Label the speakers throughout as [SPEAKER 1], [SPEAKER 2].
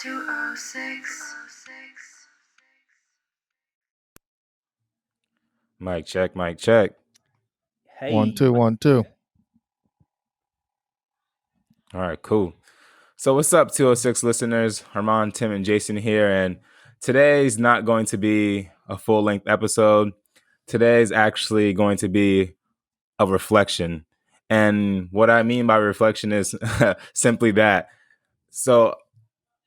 [SPEAKER 1] 206.
[SPEAKER 2] Mic check, mic check.
[SPEAKER 3] Hey.
[SPEAKER 4] 1 2 1 2.
[SPEAKER 2] All right, cool. So what's up, 206 listeners? Armand, Tim, and Jason here, and today's not going to be a full-length episode. Today's actually going to be a reflection. And what I mean by reflection is simply that. So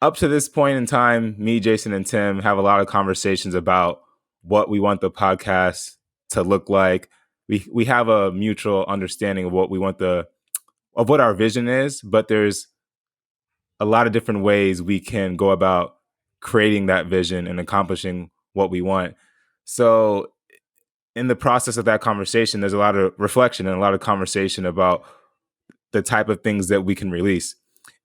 [SPEAKER 2] up to this point in time, me, Jason, and Tim have a lot of conversations about what we want the podcast to look like. We have a mutual understanding of what we want of what our vision is, but there's a lot of different ways we can go about creating that vision and accomplishing what we want. So in the process of that conversation, there's a lot of reflection and a lot of conversation about the type of things that we can release.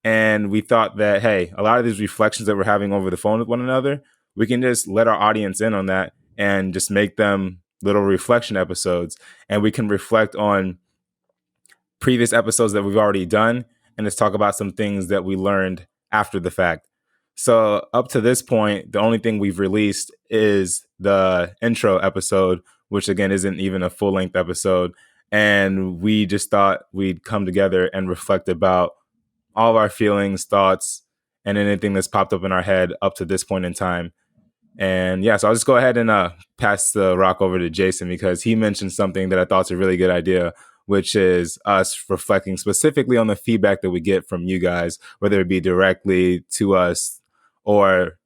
[SPEAKER 2] And we thought that, hey, a lot of these reflections that we're having over the phone with one another, we can just let our audience in on that and just make them little reflection episodes. And we can reflect on previous episodes that we've already done and just talk about some things that we learned after the fact. So up to this point, the only thing we've released is the intro episode, which again isn't even a full-length episode. And we just thought we'd come together and reflect about all of our feelings, thoughts, and anything that's popped up in our head up to this point in time. And yeah, so I'll just go ahead and pass the rock over to Jason because he mentioned something that I thought was a really good idea, which is us reflecting specifically on the feedback that we get from you guys, whether it be directly to us or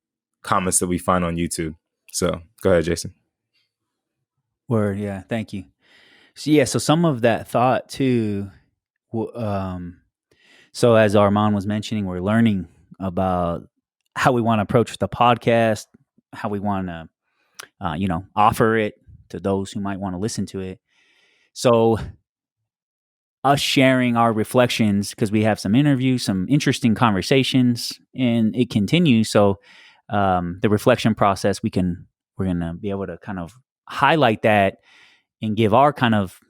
[SPEAKER 2] comments that we find on YouTube. So go ahead, Jason.
[SPEAKER 3] Word, yeah, thank you. So some of that thought too, so as Armand was mentioning, we're learning about how we want to approach the podcast, how we want to, offer it to those who might want to listen to it. So us sharing our reflections, because we have some interviews, some interesting conversations, and it continues. So the reflection process, we're going to be able to kind of highlight that and give our kind of,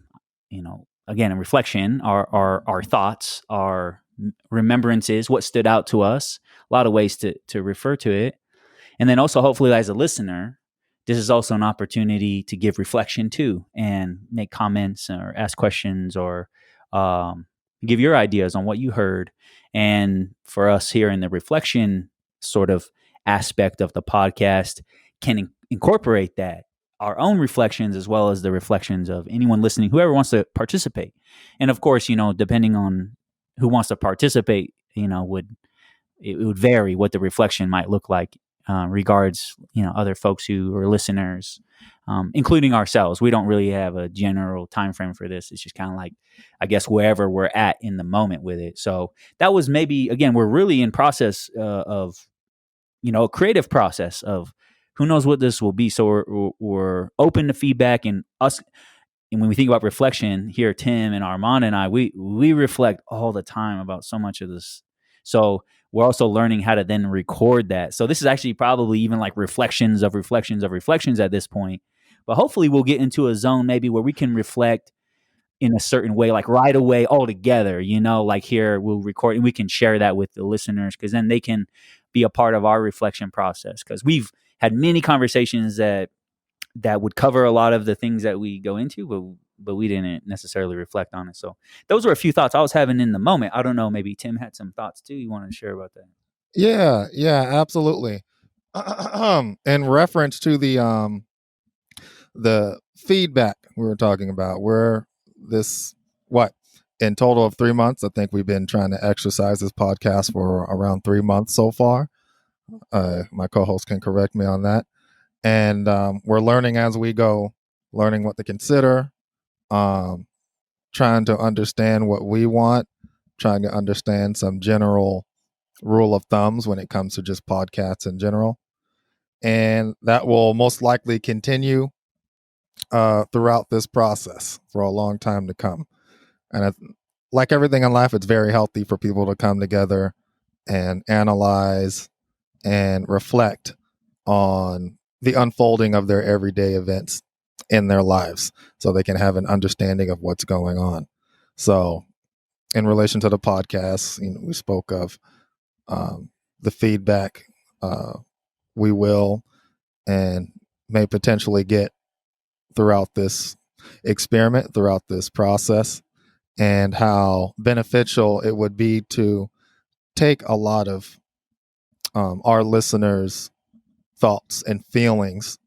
[SPEAKER 3] again, a reflection, our thoughts, our remembrances, what stood out to us, a lot of ways to refer to it. And then also hopefully as a listener, this is also an opportunity to give reflection too and make comments or ask questions or give your ideas on what you heard. And for us here in the reflection sort of aspect of the podcast can incorporate that, our own reflections as well as the reflections of anyone listening, whoever wants to participate. And of course, depending on who wants to participate, it would vary what the reflection might look like regards, other folks who are listeners, including ourselves. We don't really have a general time frame for this. It's just kind of like, I guess, wherever we're at in the moment with it. So that was maybe, again, we're really in process of, a creative process of who knows what this will be. So we're open to feedback and us. And when we think about reflection here, Tim and Armand and I, we reflect all the time about so much of this. So we're also learning how to then record that. So this is actually probably even like reflections of reflections of reflections at this point. But hopefully we'll get into a zone maybe where we can reflect in a certain way, like right away all together, like here we'll record and we can share that with the listeners because then they can be a part of our reflection process. Because we've had many conversations that would cover a lot of the things that we go into, but we didn't necessarily reflect on it. So those were a few thoughts I was having in the moment. I don't know, maybe Tim had some thoughts too you wanted to share about that.
[SPEAKER 4] Yeah, absolutely. In reference to the feedback we were talking about, in total of 3 months, I think we've been trying to exercise this podcast for around 3 months so far. My co-host can correct me on that. And we're learning as we go, learning what to consider, trying to understand what we want, trying to understand some general rule of thumbs when it comes to just podcasts in general. And that will most likely continue throughout this process for a long time to come. And like everything in life, it's very healthy for people to come together and analyze and reflect on the unfolding of their everyday events in their lives so they can have an understanding of what's going on. So in relation to the podcast, we spoke of the feedback we will and may potentially get throughout this experiment, throughout this process, and how beneficial it would be to take a lot of our listeners' thoughts and feelings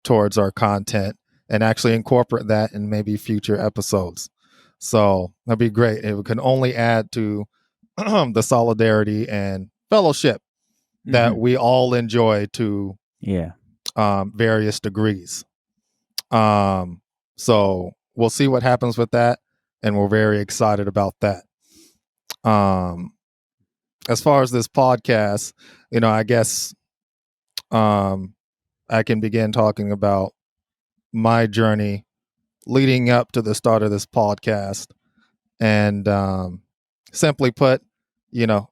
[SPEAKER 4] towards our content and actually incorporate that in maybe future episodes. So that'd be great. It can only add to the solidarity and fellowship that
[SPEAKER 3] Mhm.
[SPEAKER 4] we all enjoy to
[SPEAKER 3] Yeah.
[SPEAKER 4] various degrees. So we'll see what happens with that, and we're very excited about that. As far as this podcast, I guess I can begin talking about my journey leading up to the start of this podcast. And simply put,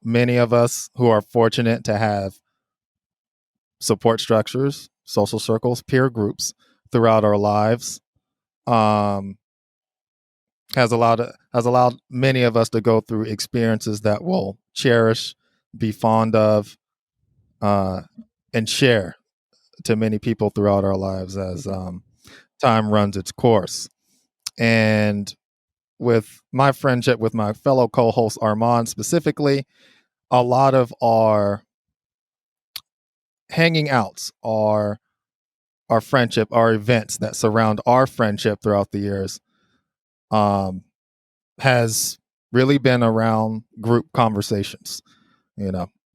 [SPEAKER 4] many of us who are fortunate to have support structures, social circles, peer groups throughout our lives, has allowed many of us to go through experiences that we'll cherish, be fond of, and share to many people throughout our lives as time runs its course. And with my friendship with my fellow co-host Armand specifically, a lot of our hanging outs, our friendship, our events that surround our friendship throughout the years, has really been around group conversations.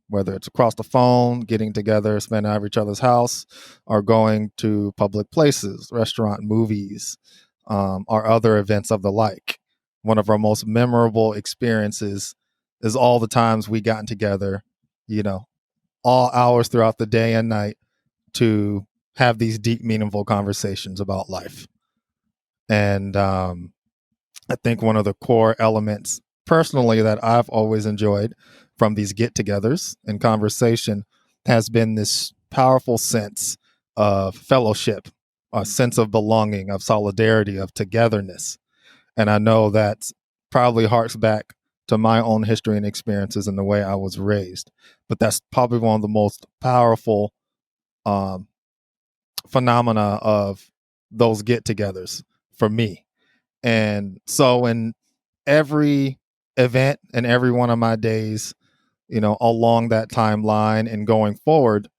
[SPEAKER 4] Whether it's across the phone, getting together, spending at each other's house, or going to public places, restaurant, movies, or other events of the like. One of our most memorable experiences is all the times we gotten together, all hours throughout the day and night to have these deep, meaningful conversations about life. And I think one of the core elements personally that I've always enjoyed from these get-togethers and conversation has been this powerful sense of fellowship, a sense of belonging, of solidarity, of togetherness. And I know that probably harks back to my own history and experiences and the way I was raised. But that's probably one of the most powerful phenomena of those get-togethers for me. And so in every event and every one of my days, along that timeline and going forward,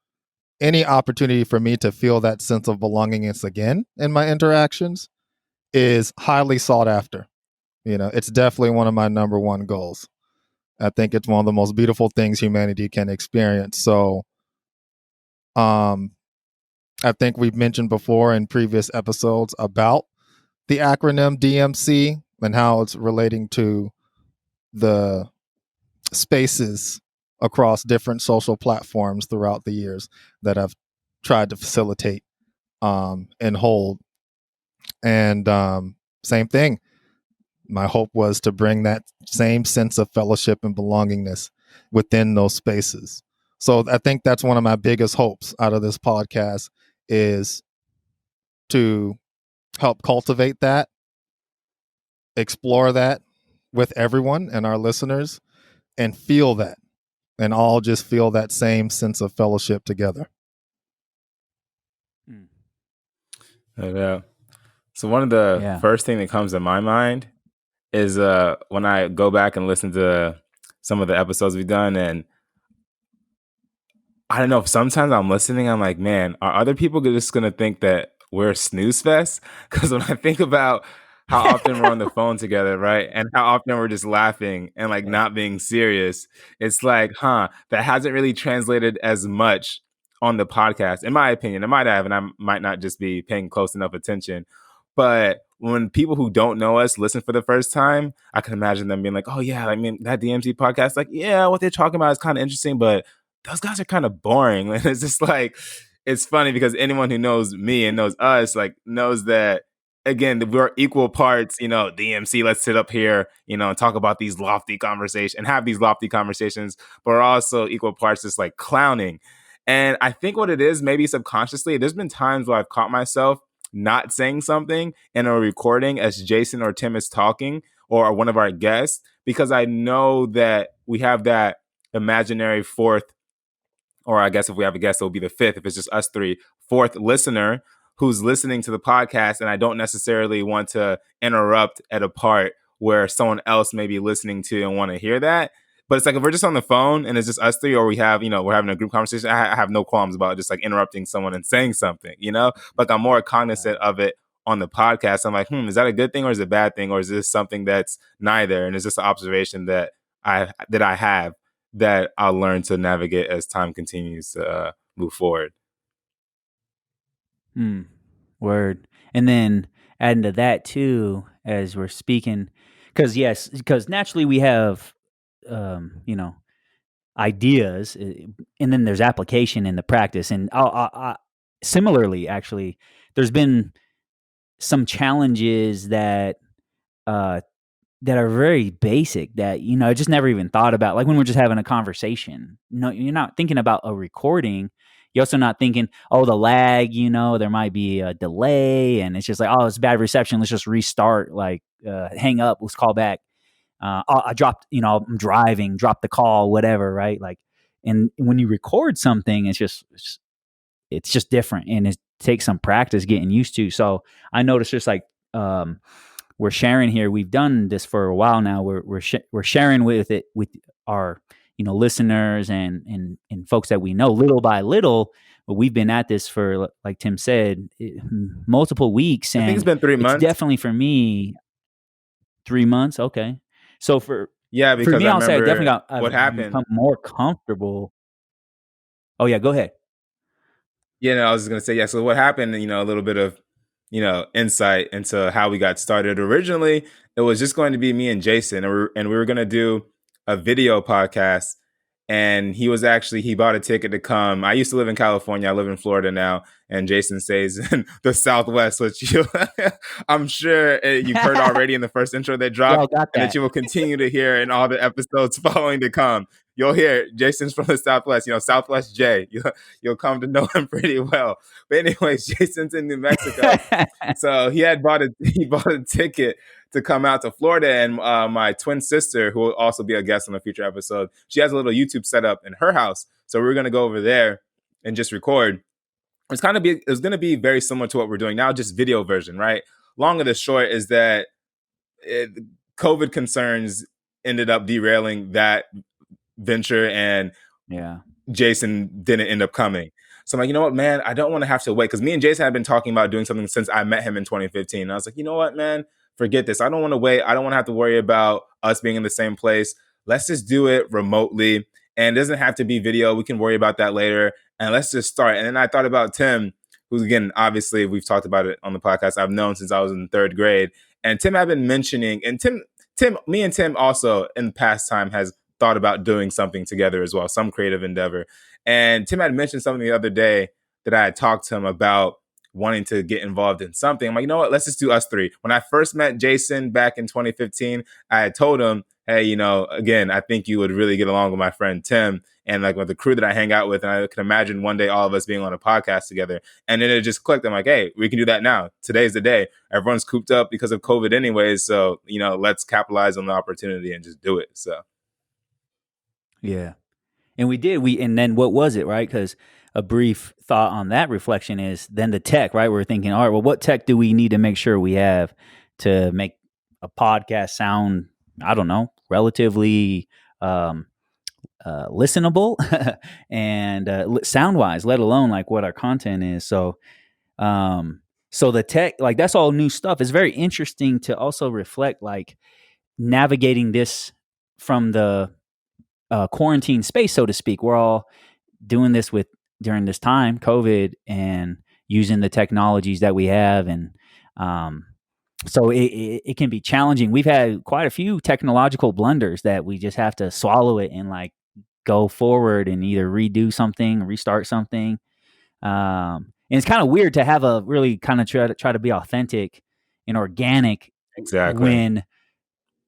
[SPEAKER 4] any opportunity for me to feel that sense of belongingness again in my interactions is highly sought after. It's definitely one of my number one goals. I think it's one of the most beautiful things humanity can experience. So, I think we've mentioned before in previous episodes about the acronym DMC and how it's relating to the spaces across different social platforms throughout the years that I've tried to facilitate and hold. And same thing. My hope was to bring that same sense of fellowship and belongingness within those spaces. So I think that's one of my biggest hopes out of this podcast is to help cultivate that, explore that with everyone and our listeners, and feel that, and all just feel that same sense of fellowship together.
[SPEAKER 2] Yeah. So one of the
[SPEAKER 3] Yeah.
[SPEAKER 2] first thing that comes to my mind is when I go back and listen to some of the episodes we've done, and I don't know, sometimes I'm listening, I'm like, man, are other people just gonna think that we're a snooze fest? Because when I think about how often we're on the phone together, right? And how often we're just laughing and like not being serious, it's like, that hasn't really translated as much on the podcast, in my opinion. It might have, and I might not just be paying close enough attention. But when people who don't know us listen for the first time, I can imagine them being like, oh yeah, I mean, that DMC podcast, like, yeah, what they're talking about is kind of interesting, but those guys are kind of boring. It's just like, it's funny because anyone who knows me and knows us, like, knows that, again, we're equal parts, DMC, let's sit up here, and talk about these lofty conversations and have these lofty conversations, but we're also equal parts just like clowning. And I think what it is, maybe subconsciously, there's been times where I've caught myself not saying something in a recording as Jason or Tim is talking or one of our guests, because I know that we have that imaginary fourth or I guess if we have a guest, it'll be the fifth. If it's just us three, fourth listener who's listening to the podcast, and I don't necessarily want to interrupt at a part where someone else may be listening to and want to hear that. But it's like if we're just on the phone and it's just us three, or we have, we're having a group conversation, I have no qualms about just like interrupting someone and saying something, Like I'm more cognizant of it on the podcast. I'm like, is that a good thing or is it a bad thing? Or is this something that's neither? And it's just an observation that I have that I'll learn to navigate as time continues to move forward.
[SPEAKER 3] Word. And then adding to that too, as we're speaking, because naturally we have, ideas, and then there's application in the practice. And similarly, actually, there's been some challenges that are very basic that I just never even thought about. Like when we're just having a conversation, you're not thinking about a recording. You're also not thinking, the lag, there might be a delay, and it's just like, it's bad reception. Let's just restart, hang up, let's call back. I dropped, I'm driving, drop the call, whatever, right? Like, and when you record something, it's just different, and it takes some practice getting used to. So I noticed just like, we're sharing here. We've done this for a while now. We're sharing with our listeners and folks that we know little by little. But we've been at this for, like Tim said, multiple weeks. And
[SPEAKER 2] I think it's been 3 months.
[SPEAKER 3] It's definitely for me 3 months. Okay, so because for me, I'll say I definitely got
[SPEAKER 2] what happened.
[SPEAKER 3] Become more comfortable. Oh yeah, go ahead.
[SPEAKER 2] Yeah, no, I was just gonna say yeah. So what happened? A little bit of insight into how we got started. Originally, it was just going to be me and Jason, and we were going to do a video podcast. And he bought a ticket to come. I used to live in California. I live in Florida now. And Jason stays in the Southwest, which I'm sure you've heard already in the first intro that dropped, and that you will continue to hear in all the episodes following to come. You'll hear Jason's from the Southwest, Southwest Jay. You'll come to know him pretty well. But anyways, Jason's in New Mexico. So he bought a ticket to come out to Florida, and my twin sister, who will also be a guest on a future episode, she has a little YouTube setup in her house. So we're going to go over there and just record. It's going to be very similar to what we're doing now, just video version, right? Long and the short is that COVID concerns ended up derailing that venture, and Jason didn't end up coming. So I'm like, you know what, man, I don't want to have to wait, because me and Jason had been talking about doing something since I met him in 2015. And I was like, you know what, man, forget this. I don't want to wait. I don't want to have to worry about us being in the same place. Let's just do it remotely. And it doesn't have to be video. We can worry about that later. And let's just start. And then I thought about Tim, who's, again, obviously we've talked about it on the podcast. I've known since I was in third grade. And Tim had been mentioning, and me and Tim also in the past time has thought about doing something together as well, some creative endeavor. And Tim had mentioned something the other day that I had talked to him about wanting to get involved in something. I'm like, you know what? Let's just do us three. When I first met Jason back in 2015, I had told him, hey, again, I think you would really get along with my friend Tim and like with the crew that I hang out with. And I can imagine one day all of us being on a podcast together. And then it just clicked. I'm like, hey, we can do that now. Today's the day. Everyone's cooped up because of COVID anyways. So, let's capitalize on the opportunity and just do it. So.
[SPEAKER 3] Yeah. And we did. And then what was it, right? Because a brief thought on that reflection is then the tech, right? We're thinking, all right, well, what tech do we need to make sure we have to make a podcast sound, I don't know, relatively listenable and sound wise, let alone like what our content is. So the tech, like that's all new stuff. It's very interesting to also reflect like navigating this from the quarantine space, so to speak. We're all doing this during this time, COVID, and using the technologies that we have. And so it can be challenging. We've had quite a few technological blunders that we just have to swallow it and like go forward and either redo something, restart something. And it's kind of weird to have a really kind of try to be authentic and organic.
[SPEAKER 2] Exactly.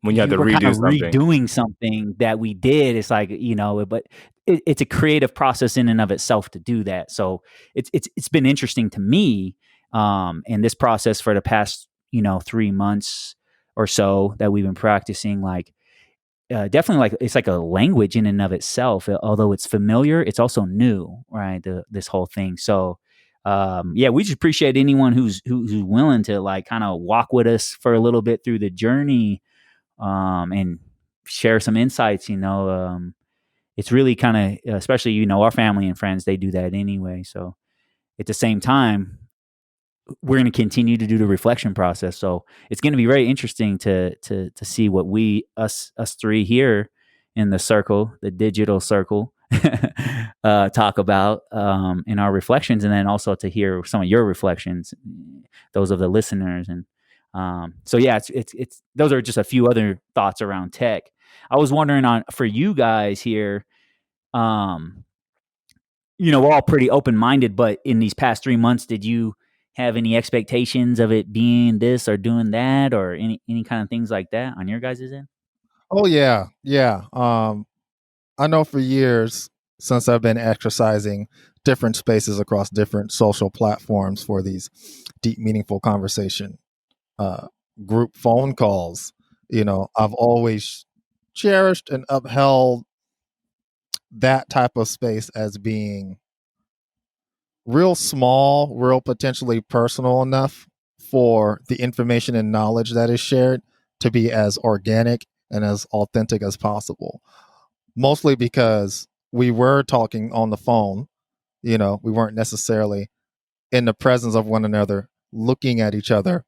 [SPEAKER 3] When
[SPEAKER 2] you have to
[SPEAKER 3] redoing something that we did, it's like, but it's a creative process in and of itself to do that. So it's been interesting to me in this process for the past 3 months or so that we've been practicing. Like definitely like it's like a language in and of itself. Although it's familiar, it's also new, right? This whole thing. So, yeah, we just appreciate anyone who's willing to like kind of walk with us for a little bit through the journey, and share some insights. It's really kind of, especially our family and friends, they do that anyway. So at the same time, we're going to continue to do the reflection process. So it's going to be very interesting to see what us three here in the circle, the digital circle, talk about in our reflections, and then also to hear some of your reflections, those of the listeners. And so yeah, it's those are just a few other thoughts around tech. I was wondering for you guys here, we're all pretty open minded, but in these past 3 months, did you have any expectations of it being this or doing that, or any kind of things like that on your guys' end?
[SPEAKER 4] Oh yeah, yeah. I know for years since I've been exercising different spaces across different social platforms for these deep, meaningful conversation, group phone calls. I've always cherished and upheld that type of space as being real small, real potentially personal enough for the information and knowledge that is shared to be as organic and as authentic as possible. Mostly because we were talking on the phone, we weren't necessarily in the presence of one another, looking at each other,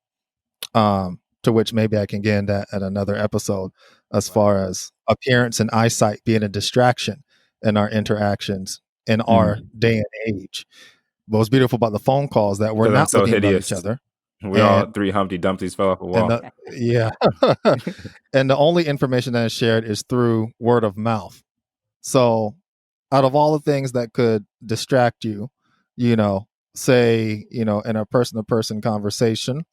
[SPEAKER 4] to which maybe I can get into at another episode as far as appearance and eyesight being a distraction in our interactions in our day and age. But what's beautiful about the phone calls that we're
[SPEAKER 2] 'Cause I'm
[SPEAKER 4] not
[SPEAKER 2] so
[SPEAKER 4] looking at
[SPEAKER 2] hideous.
[SPEAKER 4] each other.
[SPEAKER 2] We all three Humpty Dumptys fell off a
[SPEAKER 4] And
[SPEAKER 2] wall.
[SPEAKER 4] yeah. And the only information that is shared is through word of mouth. So out of all the things that could distract you, say, in a person to person conversation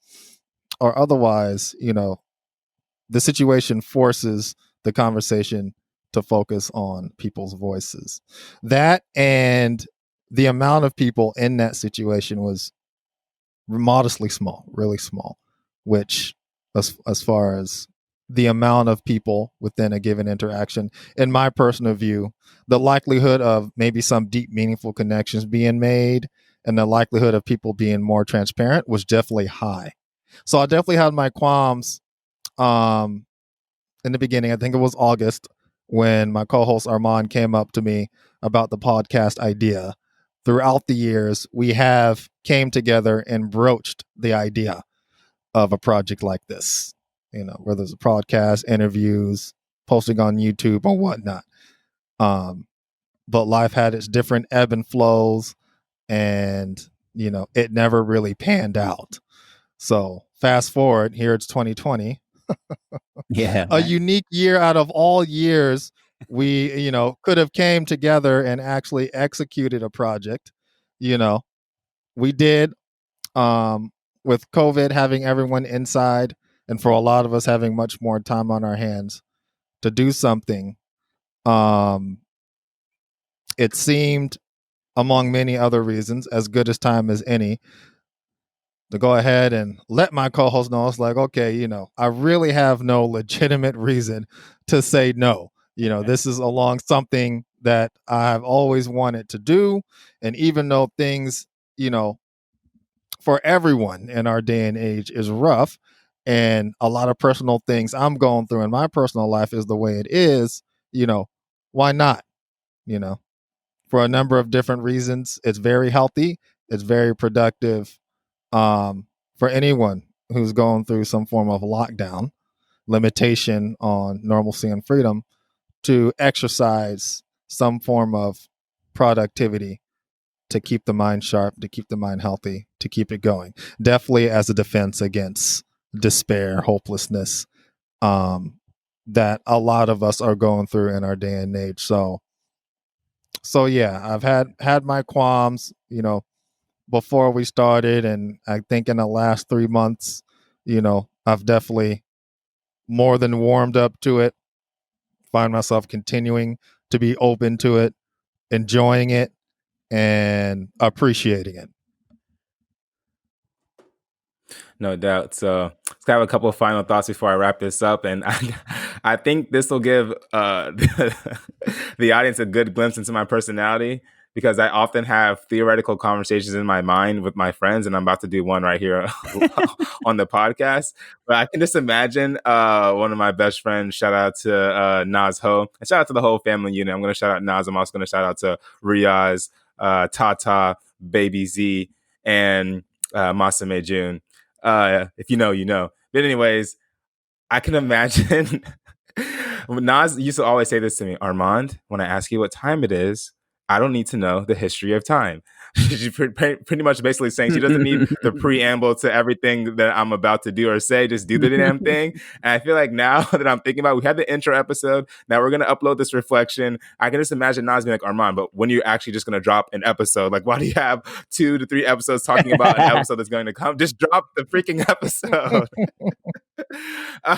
[SPEAKER 4] or otherwise, the situation forces the conversation to focus on people's voices. That and the amount of people in that situation was modestly small, really small, which as far as the amount of people within a given interaction, in my personal view, the likelihood of maybe some deep, meaningful connections being made and the likelihood of people being more transparent was definitely high. So I definitely had my qualms in the beginning. I think it was August when my co-host Armand came up to me about the podcast idea. Throughout the years, we have came together and broached the idea of a project like this, whether it's a podcast, interviews, posting on YouTube or whatnot. But life had its different ebb and flows, and it never really panned out. So fast forward, here it's 2020.
[SPEAKER 3] Yeah,
[SPEAKER 4] A unique year out of all years. We could have came together and actually executed a project. We did, with COVID having everyone inside, and for a lot of us having much more time on our hands to do something. It seemed, among many other reasons, as good as time as any to go ahead and let my co-host know. It's like, okay, I really have no legitimate reason to say no. This is along something that I've always wanted to do. And even though things, for everyone in our day and age is rough, and a lot of personal things I'm going through in my personal life is the way it is, why not? For a number of different reasons, it's very healthy. It's very productive, for anyone who's going through some form of lockdown, limitation on normalcy and freedom, to exercise some form of productivity to keep the mind sharp, to keep the mind healthy, to keep it going. Definitely as a defense against despair, hopelessness, that a lot of us are going through in our day and age. So yeah, I've had my qualms, before we started, and I think in the last 3 months, I've definitely more than warmed up to it. Find myself continuing to be open to it, enjoying it, and appreciating it.
[SPEAKER 2] No doubt. So let's have a couple of final thoughts before I wrap this up. And I think this will give the audience a good glimpse into my personality because I often have theoretical conversations in my mind with my friends, and I'm about to do one right here on the podcast. But I can just imagine one of my best friends, shout out to Nas Ho, and shout out to the whole family unit. I'm going to shout out Nas. I'm also going to shout out to Riaz, Tata, Baby Z, and Masame June. If you know, you know. But anyways, I can imagine Nas used to always say this to me, Armand, when I ask you what time it is, I don't need to know the history of time. She's pretty much basically saying she doesn't need the preamble to everything that I'm about to do or say. Just do the damn thing. And I feel like now that I'm thinking about it, we had the intro episode. Now we're going to upload this reflection. I can just imagine Nas being like, Armand, but when you're actually just going to drop an episode, like, why do you have 2 to 3 episodes talking about an episode that's going to come? Just drop the freaking episode.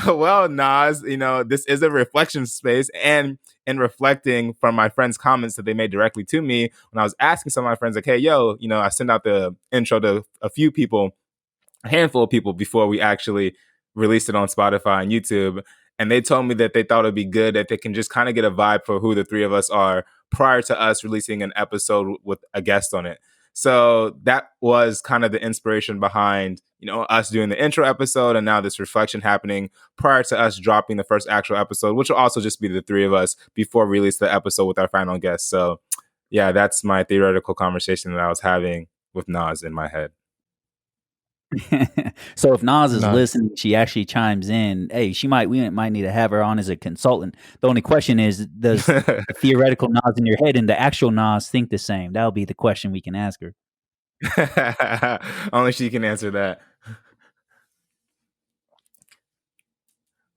[SPEAKER 2] Well, Nas, this is a reflection space, and in reflecting from my friends' comments that they made directly to me when I was asking some of my friends, like, hey, yo, I sent out the intro to a few people, a handful of people before we actually released it on Spotify and YouTube. And they told me that they thought it'd be good if they can just kind of get a vibe for who the three of us are prior to us releasing an episode with a guest on it. So that was kind of the inspiration behind, us doing the intro episode and now this reflection happening prior to us dropping the first actual episode, which will also just be the three of us before we release the episode with our final guest. So yeah, that's my theoretical conversation that I was having with Nas in my head.
[SPEAKER 3] So if Nas is
[SPEAKER 4] Nice.
[SPEAKER 3] listening, she actually chimes in. Hey, we might need to have her on as a consultant. The only question is, does the theoretical Nas in your head and the actual Nas think the same? That'll be the question we can ask her.
[SPEAKER 2] Only she can answer that.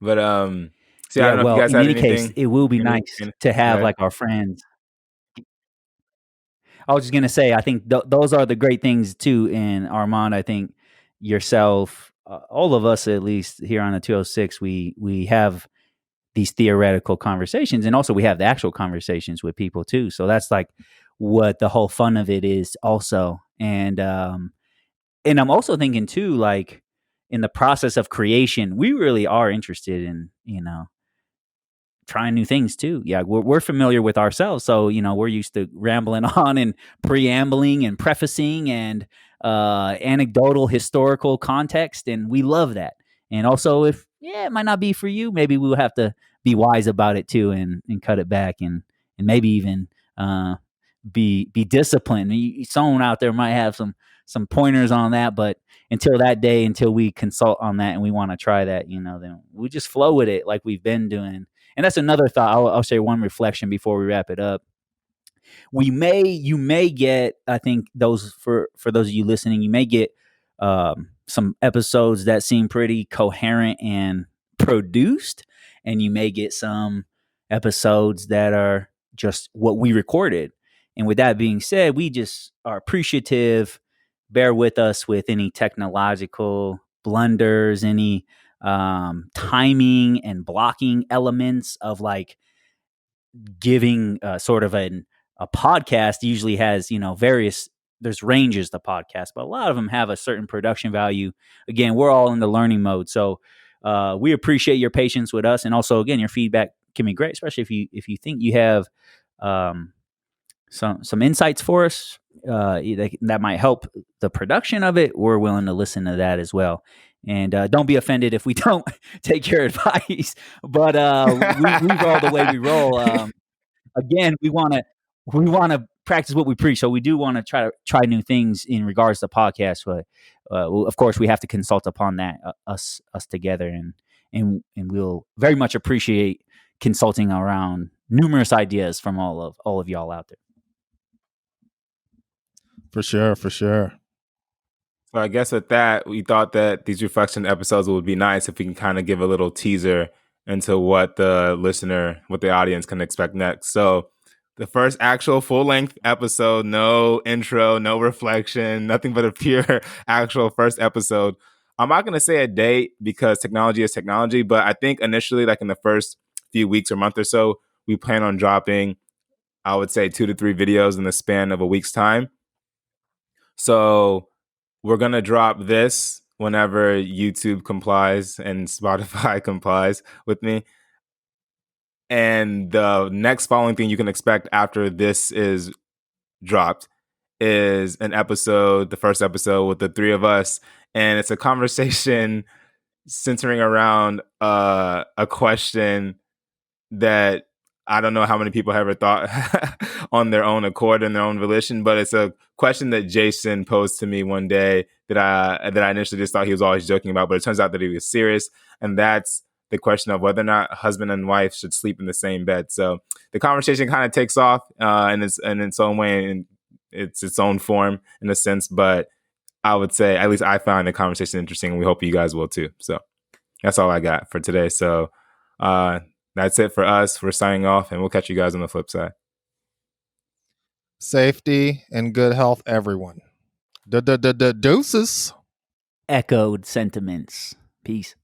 [SPEAKER 2] But I don't know if you guys
[SPEAKER 3] in
[SPEAKER 2] had
[SPEAKER 3] any
[SPEAKER 2] anything.
[SPEAKER 3] case, it will be nice to have like our friends. I was just gonna say, I think those are the great things too. And Armand, I think yourself, all of us at least here on the 206, we have these theoretical conversations, and also we have the actual conversations with people too. So that's like what the whole fun of it is, also. And I'm also thinking too, like in the process of creation, we really are interested in trying new things too. Yeah, we're familiar with ourselves, so we're used to rambling on and preambling and prefacing and anecdotal historical context, and we love that. And also, if it might not be for you, maybe we'll have to be wise about it too, and cut it back, and maybe even be disciplined. Someone out there might have some pointers on that, but until we consult on that and we want to try that, then we just flow with it like we've been doing. And that's another thought. I'll share one reflection before we wrap it up. You may get, I think those for those of you listening, you may get some episodes that seem pretty coherent and produced, and you may get some episodes that are just what we recorded. And with that being said, we just are appreciative. Bear with us with any technological blunders, any timing and blocking elements of like giving sort of a podcast usually has, there's ranges to podcast, but a lot of them have a certain production value. Again, we're all in the learning mode. So we appreciate your patience with us. And also, again, your feedback can be great, especially if you think you have some insights for us that might help the production of it. We're willing to listen to that as well. And don't be offended if we don't take your advice, but we roll the way we roll. Again, we want to practice what we preach, so we do want to try new things in regards to podcasts. But of course, we have to consult upon that us together, and we'll very much appreciate consulting around numerous ideas from all of y'all out there.
[SPEAKER 4] For sure.
[SPEAKER 2] So I guess with that, we thought that these reflection episodes would be nice if we can kind of give a little teaser into what the audience can expect next. So the first actual full-length episode, no intro, no reflection, nothing but a pure actual first episode. I'm not going to say a date because technology is technology, but I think initially, like in the first few weeks or month or so, we plan on dropping, I would say 2 to 3 videos in the span of a week's time. So we're going to drop this whenever YouTube complies and Spotify complies with me. And the next following thing you can expect after this is dropped is an episode, the first episode with the three of us. And it's a conversation centering around a question that I don't know how many people have ever thought on their own accord and their own volition, but it's a question that Jason posed to me one day that I initially just thought he was always joking about, but it turns out that he was serious, and that's the question of whether or not husband and wife should sleep in the same bed. So the conversation kind of takes off in its own way, and it's its own form in a sense, but I would say at least I found the conversation interesting, and we hope you guys will too. So that's all I got for today. So that's it for us. We're signing off, and we'll catch you guys on the flip side.
[SPEAKER 4] Safety and good health, everyone. Deuces.
[SPEAKER 3] Echoed sentiments. Peace.